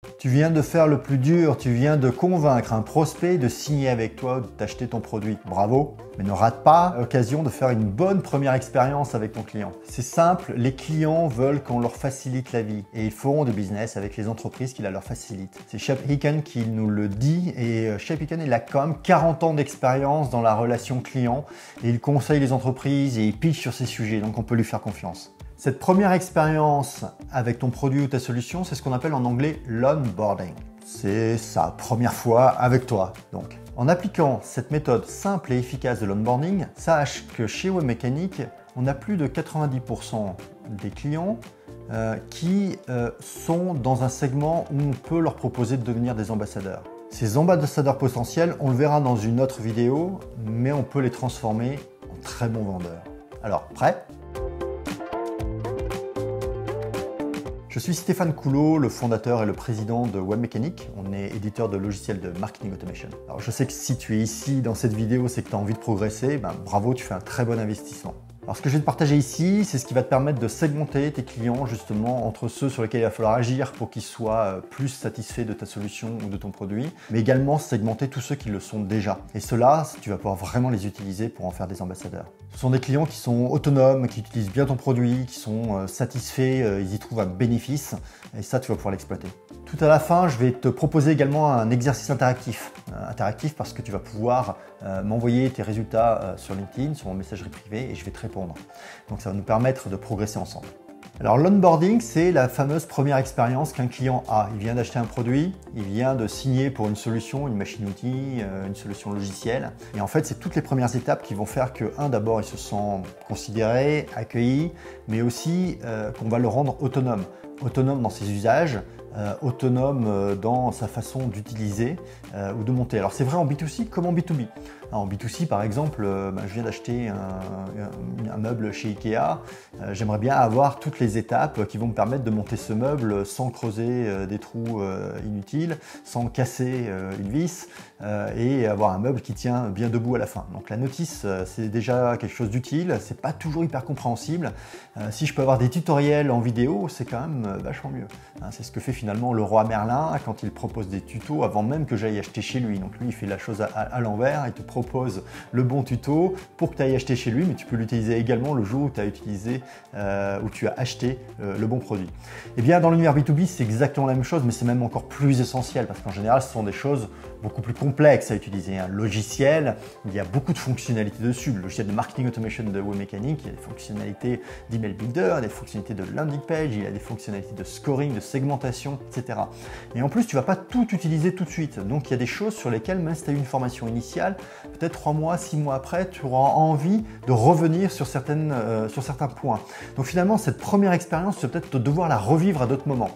Tu viens de faire le plus dur, tu viens de convaincre un prospect de signer avec toi ou d'acheter ton produit. Bravo! Mais ne rate pas l'occasion de faire une bonne première expérience avec ton client. C'est simple, les clients veulent qu'on leur facilite la vie et ils feront du business avec les entreprises qui la leur facilitent. C'est Shep Hyken qui nous le dit et Shep Hyken, il a quand même 40 ans d'expérience dans la relation client et il conseille les entreprises et il pitch sur ces sujets, donc on peut lui faire confiance. Cette première expérience avec ton produit ou ta solution, c'est ce qu'on appelle en anglais l'onboarding. C'est sa première fois avec toi. Donc, en appliquant cette méthode simple et efficace de l'onboarding, sache que chez Webmecanic, on a plus de 90% des clients qui sont dans un segment où on peut leur proposer de devenir des ambassadeurs. Ces ambassadeurs potentiels, on le verra dans une autre vidéo, mais on peut les transformer en très bons vendeurs. Alors, prêt ? Je suis Stéphane Coulot, le fondateur et le président de Webmecanic. On est éditeur de logiciels de marketing automation. Alors je sais que si tu es ici dans cette vidéo, c'est que tu as envie de progresser. Bravo, tu fais un très bon investissement. Alors ce que je vais te partager ici, c'est ce qui va te permettre de segmenter tes clients justement entre ceux sur lesquels il va falloir agir pour qu'ils soient plus satisfaits de ta solution ou de ton produit, mais également segmenter tous ceux qui le sont déjà. Et ceux-là, tu vas pouvoir vraiment les utiliser pour en faire des ambassadeurs. Ce sont des clients qui sont autonomes, qui utilisent bien ton produit, qui sont satisfaits, ils y trouvent un bénéfice, et ça, tu vas pouvoir l'exploiter. Tout à la fin, je vais te proposer également un exercice interactif. Interactif parce que tu vas pouvoir m'envoyer tes résultats sur LinkedIn, sur mon messagerie privée, et je vais te répondre. Donc ça va nous permettre de progresser ensemble. Alors l'onboarding, c'est la fameuse première expérience qu'un client a. Il vient d'acheter un produit, il vient de signer pour une solution, une machine-outil, une solution logicielle. Et en fait, c'est toutes les premières étapes qui vont faire que, d'abord, il se sent considéré, accueilli, mais aussi qu'on va le rendre autonome. Autonome dans ses usages, autonome dans sa façon d'utiliser ou de monter. Alors c'est vrai en B2C comme en B2B. Alors, en B2C par exemple, je viens d'acheter un meuble chez Ikea, j'aimerais bien avoir toutes les étapes qui vont me permettre de monter ce meuble sans creuser des trous inutiles, sans casser une vis et avoir un meuble qui tient bien debout à la fin. Donc la notice c'est déjà quelque chose d'utile, c'est pas toujours hyper compréhensible. Si je peux avoir des tutoriels en vidéo, c'est quand même vachement mieux. C'est ce que fait finalement le roi Merlin quand il propose des tutos avant même que j'aille acheter chez lui. Donc lui il fait la chose à l'envers, il te propose le bon tuto pour que tu ailles acheter chez lui, mais tu peux l'utiliser également le jour où tu as utilisé, où tu as acheté le bon produit. Et bien dans l'univers B2B c'est exactement la même chose, mais c'est même encore plus essentiel parce qu'en général ce sont des choses beaucoup plus complexes à utiliser. Un logiciel, il y a beaucoup de fonctionnalités dessus. Le logiciel de marketing automation de Webmecanic, il y a des fonctionnalités d'email builder, des fonctionnalités de landing page, il y a des fonctionnalités de scoring, de segmentation, etc. Et en plus, tu ne vas pas tout utiliser tout de suite. Donc, il y a des choses sur lesquelles, même si tu as eu une formation initiale, peut-être 3 mois, 6 mois après, tu auras envie de revenir sur certains points. Donc, finalement, cette première expérience, tu vas peut-être devoir la revivre à d'autres moments.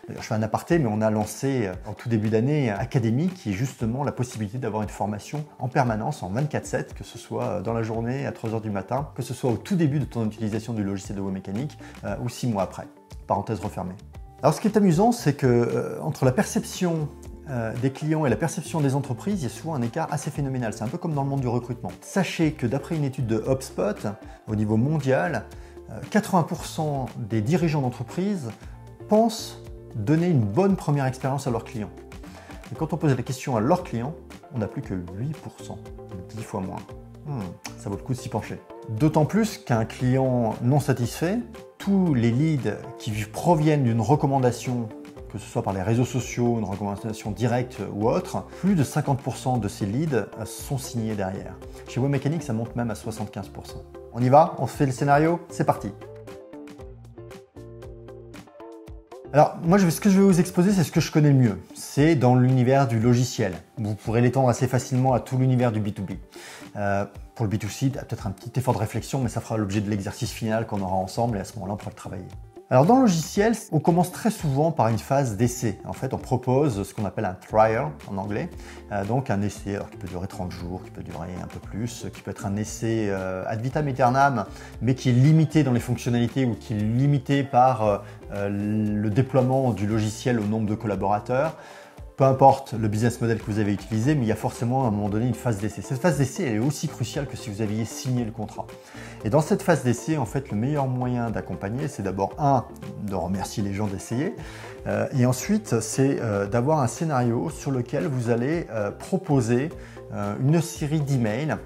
D'ailleurs, je fais un aparté, mais on a lancé en tout début d'année Académie, qui est justement la possibilité d'avoir une formation en permanence, en 24/7, que ce soit dans la journée, à 3h du matin, que ce soit au tout début de ton utilisation du logiciel de Webmecanic ou 6 mois après. Parenthèse refermée. Alors ce qui est amusant, c'est que entre la perception des clients et la perception des entreprises, il y a souvent un écart assez phénoménal. C'est un peu comme dans le monde du recrutement. Sachez que d'après une étude de HubSpot, au niveau mondial, 80% des dirigeants d'entreprise pensent donner une bonne première expérience à leurs clients. Et quand on pose la question à leurs clients, on n'a plus que 8%, 10 fois moins. Ça vaut le coup de s'y pencher. D'autant plus qu'un client non satisfait, tous les leads qui proviennent d'une recommandation, que ce soit par les réseaux sociaux, une recommandation directe ou autre, plus de 50% de ces leads sont signés derrière. Chez Webmecanic, ça monte même à 75%. On y va? On fait le scénario? C'est parti! Alors, moi, ce que je vais vous exposer, c'est ce que je connais le mieux. C'est dans l'univers du logiciel. Vous pourrez l'étendre assez facilement à tout l'univers du B2B. Pour le B2C, peut-être un petit effort de réflexion, mais ça fera l'objet de l'exercice final qu'on aura ensemble et à ce moment-là, on pourra le travailler. Alors dans le logiciel, on commence très souvent par une phase d'essai. En fait, on propose ce qu'on appelle un trial en anglais. Donc un essai qui peut durer 30 jours, qui peut durer un peu plus, qui peut être un essai ad vitam aeternam, mais qui est limité dans les fonctionnalités ou qui est limité par le déploiement du logiciel au nombre de collaborateurs. Peu importe le business model que vous avez utilisé, mais il y a forcément à un moment donné une phase d'essai. Cette phase d'essai, elle est aussi cruciale que si vous aviez signé le contrat. Et dans cette phase d'essai, en fait, le meilleur moyen d'accompagner, c'est d'abord, de remercier les gens d'essayer, et ensuite, c'est d'avoir un scénario sur lequel vous allez proposer une série d'emails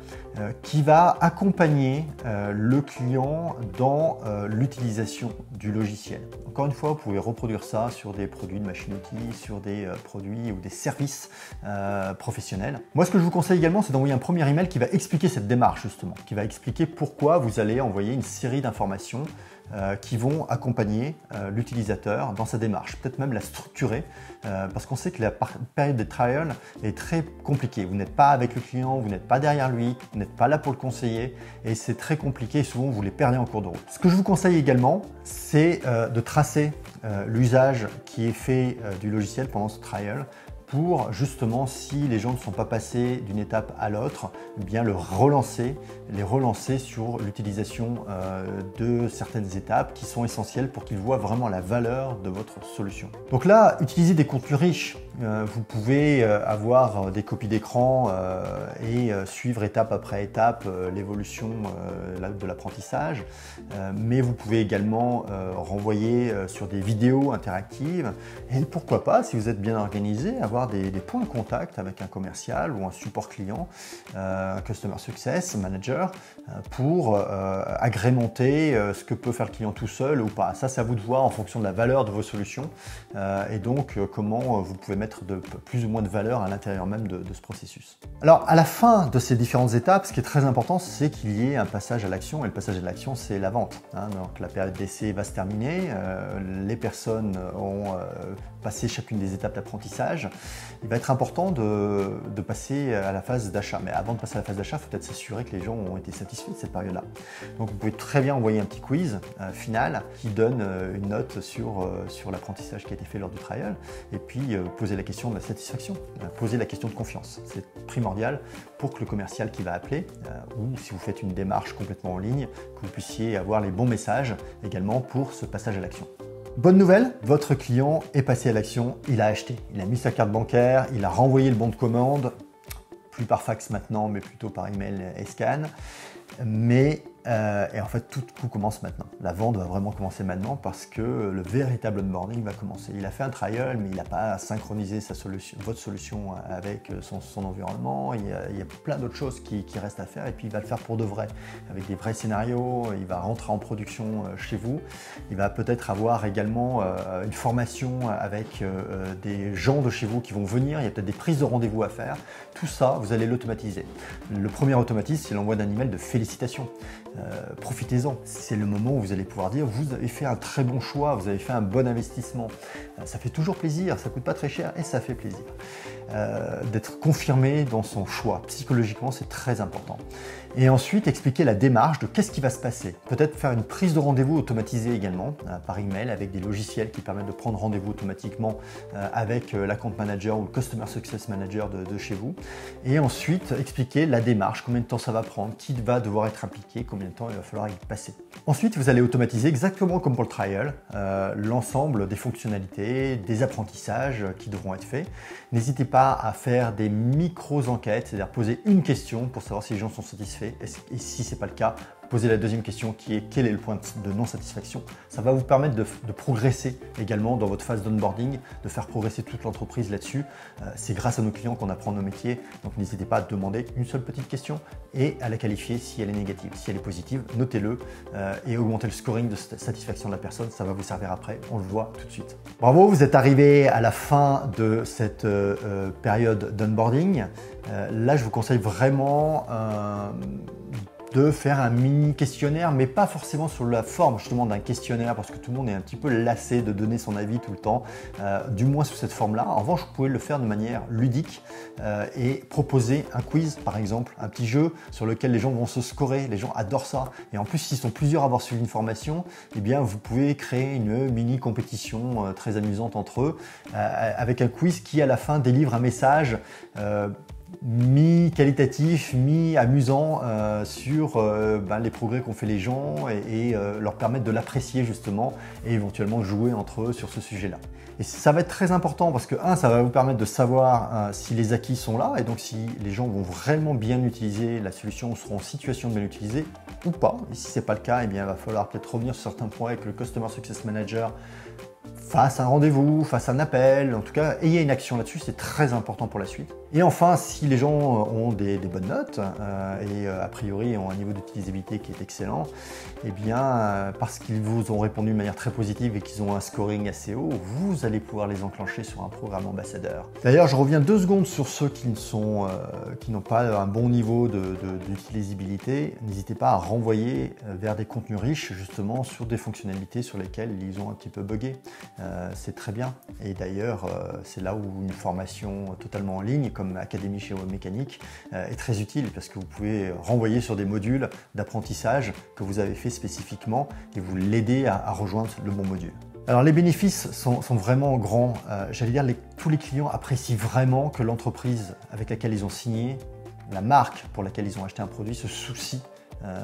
qui va accompagner le client dans l'utilisation du logiciel. Encore une fois, vous pouvez reproduire ça sur des produits de machine-outils, sur des produits ou des services professionnels. Moi, ce que je vous conseille également, c'est d'envoyer un premier email qui va expliquer cette démarche justement, qui va expliquer pourquoi vous allez envoyer une série d'informations qui vont accompagner l'utilisateur dans sa démarche, peut-être même la structurer, parce qu'on sait que la période des trials est très compliquée. Vous n'êtes pas avec le client, vous n'êtes pas derrière lui, vous n'êtes pas là pour le conseiller, et c'est très compliqué, et souvent vous les perdez en cours de route. Ce que je vous conseille également, c'est de tracer l'usage qui est fait du logiciel pendant ce trial, pour justement, si les gens ne sont pas passés d'une étape à l'autre, eh bien les relancer sur l'utilisation de certaines étapes qui sont essentielles pour qu'ils voient vraiment la valeur de votre solution. Donc là, utilisez des contenus riches. Vous pouvez avoir des copies d'écran et suivre étape après étape l'évolution de l'apprentissage, mais vous pouvez également renvoyer sur des vidéos interactives et pourquoi pas, si vous êtes bien organisé, avoir des points de contact avec un commercial ou un support client, un Customer Success Manager, pour agrémenter ce que peut faire le client tout seul ou pas. Ça, c'est à vous de voir en fonction de la valeur de vos solutions et donc comment vous pouvez mettre plus ou moins de valeur à l'intérieur même de ce processus. Alors, à la fin de ces différentes étapes, ce qui est très important, c'est qu'il y ait un passage à l'action, et le passage à l'action, c'est la vente. Donc, la période d'essai va se terminer, les personnes ont passé chacune des étapes d'apprentissage. Il va être important de passer à la phase d'achat. Mais avant de passer à la phase d'achat, il faut peut-être s'assurer que les gens ont été satisfaits de cette période-là. Donc, vous pouvez très bien envoyer un petit quiz final qui donne une note sur l'apprentissage qui a été fait lors du trial, et puis poser la question de la satisfaction, poser la question de confiance. C'est primordial pour que le commercial qui va appeler, ou si vous faites une démarche complètement en ligne, que vous puissiez avoir les bons messages également pour ce passage à l'action. Bonne nouvelle, votre client est passé à l'action, il a acheté. Il a mis sa carte bancaire, il a renvoyé le bon de commande, plus par fax maintenant, mais plutôt par email et scan. Et en fait, tout commence maintenant. La vente va vraiment commencer maintenant parce que le véritable onboarding va commencer. Il a fait un trial, mais il n'a pas synchronisé votre solution avec son environnement. Il y a plein d'autres choses qui restent à faire et puis il va le faire pour de vrai, avec des vrais scénarios. Il va rentrer en production chez vous. Il va peut-être avoir également une formation avec des gens de chez vous qui vont venir. Il y a peut-être des prises de rendez-vous à faire. Tout ça, vous allez l'automatiser. Le premier automatisme, c'est l'envoi d'un email de félicitations. Profitez-en, c'est le moment où vous allez pouvoir dire vous avez fait un très bon choix, vous avez fait un bon investissement. Ça fait toujours plaisir, ça coûte pas très cher et ça fait plaisir. D'être confirmé dans son choix. Psychologiquement, c'est très important. Et ensuite, expliquer la démarche de qu'est-ce qui va se passer. Peut-être faire une prise de rendez-vous automatisée également, par email, avec des logiciels qui permettent de prendre rendez-vous automatiquement avec l'account manager ou le Customer Success Manager de chez vous. Et ensuite, expliquer la démarche, combien de temps ça va prendre, qui va devoir être impliqué, combien de temps il va falloir y passer. Ensuite, vous allez automatiser exactement comme pour le trial, l'ensemble des fonctionnalités, des apprentissages qui devront être faits. N'hésitez pas à faire des micro-enquêtes, c'est-à-dire poser une question pour savoir si les gens sont satisfaits. Et si ce n'est pas le cas, posez la deuxième question qui est quel est le point de non-satisfaction. Ça va vous permettre de progresser également dans votre phase d'onboarding, de faire progresser toute l'entreprise là-dessus. C'est grâce à nos clients qu'on apprend nos métiers, donc n'hésitez pas à demander une seule petite question et à la qualifier si elle est négative. Si elle est positive, notez-le et augmentez le scoring de satisfaction de la personne, ça va vous servir après, on le voit tout de suite. Bravo, vous êtes arrivé à la fin de cette période d'onboarding. Là, je vous conseille vraiment de faire un mini questionnaire, mais pas forcément sous la forme justement d'un questionnaire, parce que tout le monde est un petit peu lassé de donner son avis tout le temps, du moins sous cette forme-là. En revanche, vous pouvez le faire de manière ludique et proposer un quiz, par exemple, un petit jeu sur lequel les gens vont se scorer. Les gens adorent ça. Et en plus, s'ils sont plusieurs à avoir suivi une formation, eh bien, vous pouvez créer une mini compétition très amusante entre eux, avec un quiz qui, à la fin, délivre un message mi-qualitatif, mi-amusant sur les progrès qu'ont fait les gens et leur permettre de l'apprécier justement et éventuellement jouer entre eux sur ce sujet-là. Et ça va être très important parce que, ça va vous permettre de savoir si les acquis sont là et donc si les gens vont vraiment bien utiliser la solution ou seront en situation de bien l'utiliser ou pas. Et si ce n'est pas le cas, eh bien, il va falloir peut-être revenir sur certains points avec le Customer Success Manager. Fasse un rendez-vous, fasse un appel, en tout cas, ayez une action là-dessus, c'est très important pour la suite. Et enfin, si les gens ont des bonnes notes et a priori ont un niveau d'utilisabilité qui est excellent, eh bien, parce qu'ils vous ont répondu de manière très positive et qu'ils ont un scoring assez haut, vous allez pouvoir les enclencher sur un programme ambassadeur. D'ailleurs, je reviens 2 secondes sur ceux qui n'ont pas un bon niveau d'utilisabilité. N'hésitez pas à renvoyer vers des contenus riches, justement, sur des fonctionnalités sur lesquelles ils ont un petit peu bugué. C'est très bien. Et d'ailleurs, c'est là où une formation totalement en ligne, comme Académie chez Webmecanic, est très utile parce que vous pouvez renvoyer sur des modules d'apprentissage que vous avez fait spécifiquement et vous l'aider à rejoindre le bon module. Alors les bénéfices sont vraiment grands. J'allais dire, tous les clients apprécient vraiment que l'entreprise avec laquelle ils ont signé, la marque pour laquelle ils ont acheté un produit, se soucie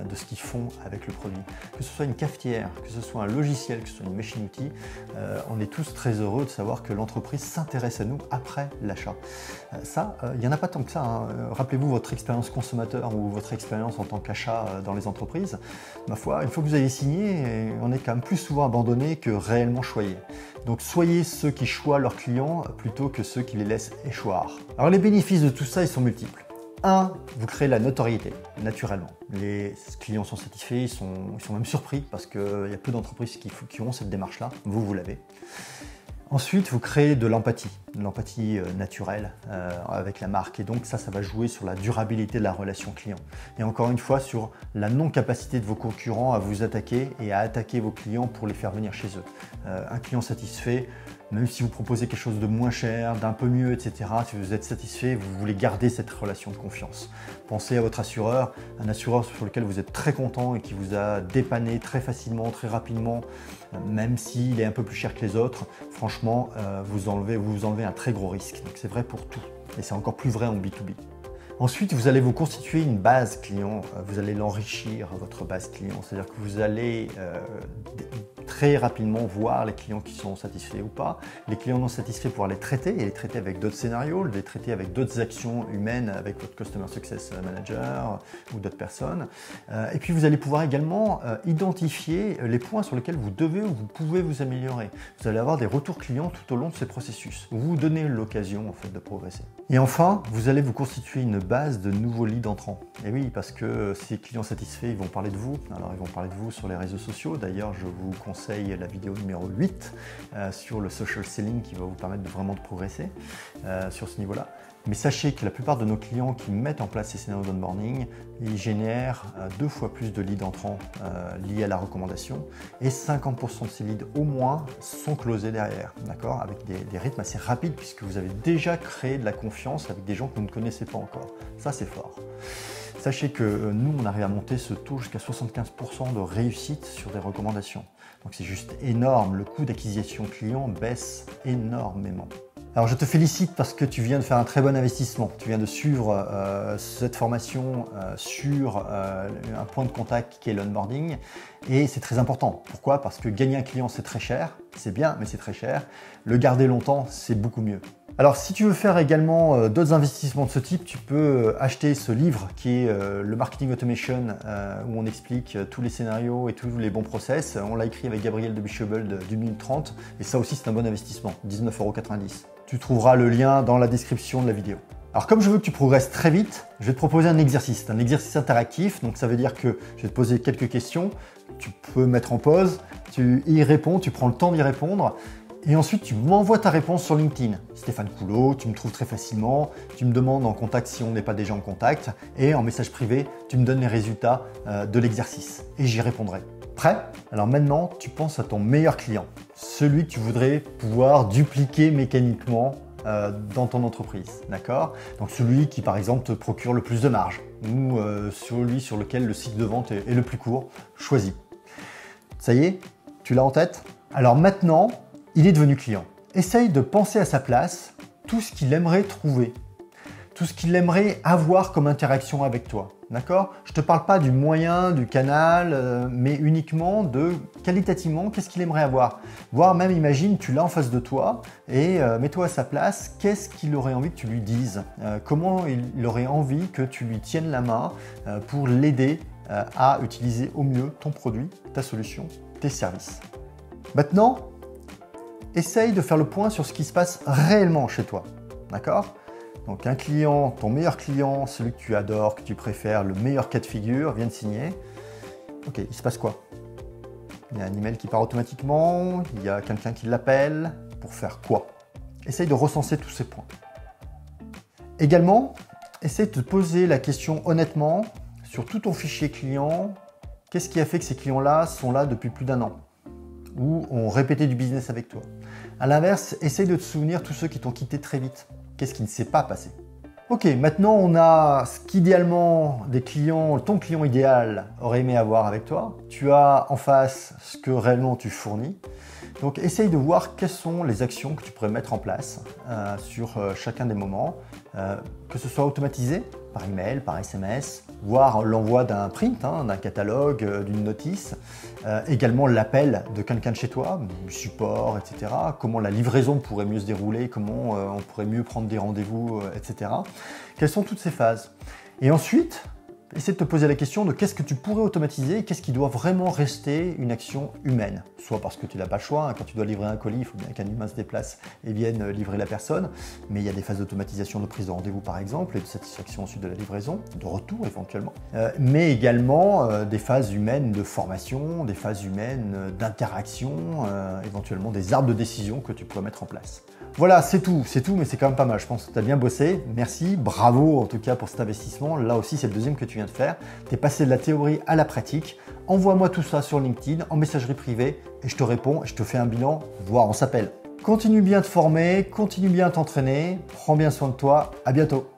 de ce qu'ils font avec le produit. Que ce soit une cafetière, que ce soit un logiciel, que ce soit une machine-outil, on est tous très heureux de savoir que l'entreprise s'intéresse à nous après l'achat. Il n'y en a pas tant que ça. Hein. Rappelez-vous votre expérience consommateur ou votre expérience en tant qu'achat dans les entreprises. Ma foi, une fois que vous avez signé, on est quand même plus souvent abandonné que réellement choyé. Donc soyez ceux qui choisissent leurs clients plutôt que ceux qui les laissent échoir. Alors les bénéfices de tout ça, ils sont multiples. 1, vous créez la notoriété, naturellement. Les clients sont satisfaits, ils sont même surpris parce qu'il y a peu d'entreprises qui ont cette démarche-là. Vous l'avez. Ensuite, vous créez de l'empathie naturelle avec la marque. Et donc ça va jouer sur la durabilité de la relation client. Et encore une fois, sur la non-capacité de vos concurrents à vous attaquer et à attaquer vos clients pour les faire venir chez eux. Un client satisfait, même si vous proposez quelque chose de moins cher, d'un peu mieux, etc., si vous êtes satisfait, vous voulez garder cette relation de confiance. Pensez à votre assureur, un assureur sur lequel vous êtes très content et qui vous a dépanné très facilement, très rapidement, même s'il est un peu plus cher que les autres. Franchement, vous enlevez un très gros risque. Donc c'est vrai pour tout. Et c'est encore plus vrai en B2B. Ensuite, vous allez vous constituer une base client, vous allez l'enrichir, votre base client. C'est-à-dire que vous allez très rapidement voir les clients qui sont satisfaits ou pas. Les clients non satisfaits, pouvoir les traiter et les traiter avec d'autres scénarios, les traiter avec d'autres actions humaines avec votre Customer Success Manager ou d'autres personnes. Et puis, vous allez pouvoir également identifier les points sur lesquels vous devez ou vous pouvez vous améliorer. Vous allez avoir des retours clients tout au long de ces processus. Vous donnez l'occasion en fait de progresser. Et enfin, vous allez vous constituer une base de nouveaux leads entrants. Et oui, parce que ces clients satisfaits, ils vont parler de vous. Alors, ils vont parler de vous sur les réseaux sociaux. D'ailleurs, je vous conseille la vidéo numéro 8 sur le social selling qui va vous permettre de vraiment progresser sur ce niveau-là. Mais sachez que la plupart de nos clients qui mettent en place ces scénarios d'onboarding, ils génèrent 2 fois plus de leads entrants liés à la recommandation et 50% de ces leads au moins sont closés derrière, d'accord, avec des rythmes assez rapides puisque vous avez déjà créé de la confiance avec des gens que vous ne connaissez pas encore. Ça, c'est fort. Sachez que nous, on arrive à monter ce taux jusqu'à 75% de réussite sur des recommandations. Donc c'est juste énorme, le coût d'acquisition client baisse énormément. Alors je te félicite parce que tu viens de faire un très bon investissement. Tu viens de suivre cette formation sur un point de contact qui est l'onboarding et c'est très important. Pourquoi? Parce que gagner un client c'est très cher, c'est bien mais c'est très cher. Le garder longtemps c'est beaucoup mieux. Alors si tu veux faire également d'autres investissements de ce type, tu peux acheter ce livre qui est le Marketing Automation où on explique tous les scénarios et tous les bons process. On l'a écrit avec Gabriel de Bischobel du 1030 et ça aussi c'est un bon investissement, 19,90 €. Tu trouveras le lien dans la description de la vidéo. Alors comme je veux que tu progresses très vite, je vais te proposer un exercice interactif. Donc ça veut dire que je vais te poser quelques questions, tu peux mettre en pause, tu y réponds, tu prends le temps d'y répondre. Et ensuite, tu m'envoies ta réponse sur LinkedIn. Stéphane Coulot, tu me trouves très facilement. Tu me demandes en contact si on n'est pas déjà en contact. Et en message privé, tu me donnes les résultats de l'exercice. Et j'y répondrai. Prêt? Alors maintenant, tu penses à ton meilleur client. Celui que tu voudrais pouvoir dupliquer mécaniquement dans ton entreprise. D'accord? Donc celui qui, par exemple, te procure le plus de marge. Ou celui sur lequel le cycle de vente est le plus court. Choisis. Ça y est? Tu l'as en tête? Alors maintenant, il est devenu client. Essaye de penser à sa place tout ce qu'il aimerait trouver. tout ce qu'il aimerait avoir comme interaction avec toi. D'accord? Je ne te parle pas du moyen, du canal, mais uniquement de qualitativement, qu'est-ce qu'il aimerait avoir. Voire même, imagine, tu l'as en face de toi et mets-toi à sa place, qu'est-ce qu'il aurait envie que tu lui dises? Comment il aurait envie que tu lui tiennes la main pour l'aider à utiliser au mieux ton produit, ta solution, tes services. Maintenant, essaye de faire le point sur ce qui se passe réellement chez toi. D'accord? Donc un client, ton meilleur client, celui que tu adores, que tu préfères, le meilleur cas de figure, vient de signer. Ok, il se passe quoi? Il y a un email qui part automatiquement, il y a quelqu'un qui l'appelle, pour faire quoi? Essaye de recenser tous ces points. Également, essaye de te poser la question honnêtement sur tout ton fichier client, qu'est-ce qui a fait que ces clients-là sont là depuis plus d'1 an? Ou ont répété du business avec toi? A l'inverse, essaye de te souvenir tous ceux qui t'ont quitté très vite. Qu'est-ce qui ne s'est pas passé? Ok, maintenant on a ce qu'idéalement ton client idéal aurait aimé avoir avec toi. Tu as en face ce que réellement tu fournis. Donc essaye de voir quelles sont les actions que tu pourrais mettre en place sur chacun des moments, que ce soit automatisé par email, par SMS, voire l'envoi d'un print, d'un catalogue, d'une notice, également l'appel de quelqu'un de chez toi, du support, etc. Comment la livraison pourrait mieux se dérouler, comment on pourrait mieux prendre des rendez-vous, etc. Quelles sont toutes ces phases? Et ensuite, essaie de te poser la question de qu'est-ce que tu pourrais automatiser et qu'est-ce qui doit vraiment rester une action humaine. Soit parce que tu n'as pas le choix, quand tu dois livrer un colis, il faut bien qu'un humain se déplace et vienne livrer la personne. Mais il y a des phases d'automatisation de prise de rendez-vous par exemple et de satisfaction ensuite de la livraison, de retour éventuellement. Mais également des phases humaines de formation, des phases humaines d'interaction, éventuellement des arbres de décision que tu pourrais mettre en place. Voilà, c'est tout, mais c'est quand même pas mal. Je pense que tu as bien bossé. Merci, bravo en tout cas pour cet investissement. Là aussi, c'est le deuxième que tu viens de faire. Tu es passé de la théorie à la pratique. Envoie-moi tout ça sur LinkedIn, en messagerie privée, et je te réponds, et je te fais un bilan, voire on s'appelle. Continue bien de te former, continue bien de t'entraîner, prends bien soin de toi, à bientôt.